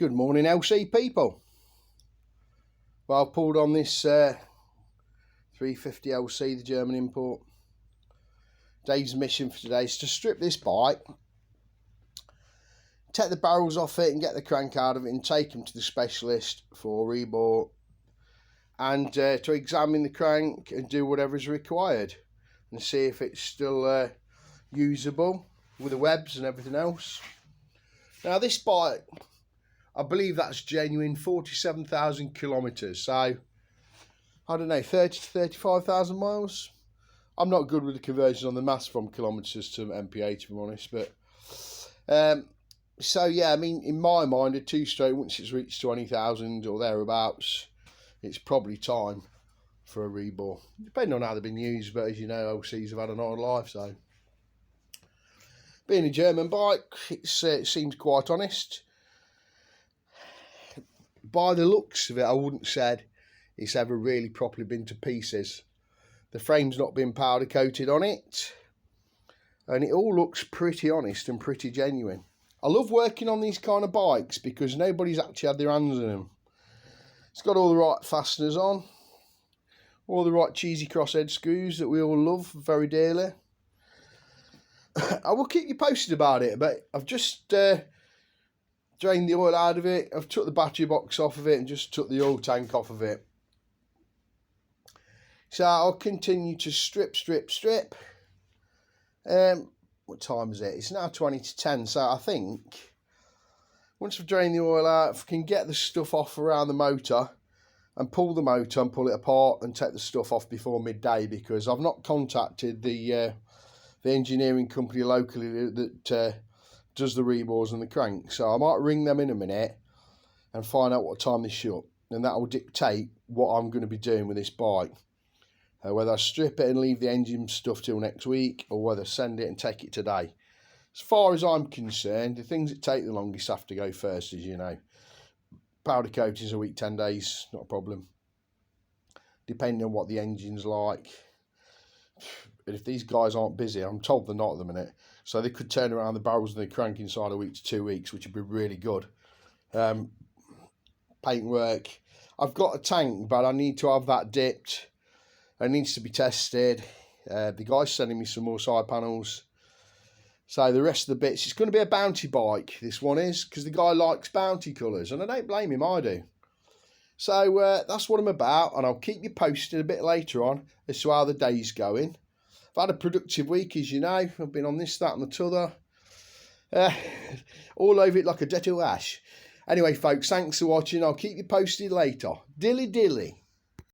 Good morning, LC people. Well, I've pulled on this 350 LC, the German import. Dave's mission for today is to strip this bike, take the barrels off it and get the crank out of it and take them to the specialist for rebore and to examine the crank and do whatever is required and see if it's still usable with the webs and everything else. Now this bike, I believe that's genuine, 47,000 kilometres, so I don't know, 30 to 35,000 miles. I'm not good with the conversion on the maths from kilometres to MPA, to be honest, but so yeah, I mean, in my mind, a two-stroke, once it's reached 20,000 or thereabouts, it's probably time for a rebore, depending on how they've been used. But as you know, LCs have had an odd life, so being a German bike, it seems quite honest. By the looks of it, I wouldn't said it's ever really properly been to pieces. The frame's not been powder coated on it, and it all looks pretty honest and pretty genuine. I love working on these kind of bikes because nobody's actually had their hands in them. It's got all the right fasteners on, all the right cheesy crosshead screws that we all love very dearly. I will keep you posted about it, but I've just drained the oil out of it. I've took the battery box off of it and just took the oil tank off of it. So I'll continue to strip. What time is it? It's now 20 to 10. So I think once I've drained the oil out, if I can get the stuff off around the motor and pull the motor and pull it apart and take the stuff off before midday, because I've not contacted the engineering company locally that does the rebores and the crank. So I might ring them in a minute and find out what time they shut, and that will dictate what I'm going to be doing with this bike. Whether I strip it and leave the engine stuff till next week, or whether I send it and take it today. As far as I'm concerned, the things that take the longest have to go first, as you know. Powder coating's a week, 10 days, not a problem. Depending on what the engine's like. But if these guys aren't busy, I'm told they're not at the minute, so they could turn around the barrels and the crank inside a week to 2 weeks, which would be really good. Paint work. I've got a tank, but I need to have that dipped. It needs to be tested. The guy's sending me some more side panels. So the rest of the bits, it's going to be a bounty bike, this one is, because the guy likes bounty colours, and I don't blame him, I do. So that's what I'm about, and I'll keep you posted a bit later on as to how the day's going. I've had a productive week, as you know. I've been on this, that and the t'other. All over it like a ditto ash. Anyway, folks, thanks for watching. I'll keep you posted later. Dilly dilly.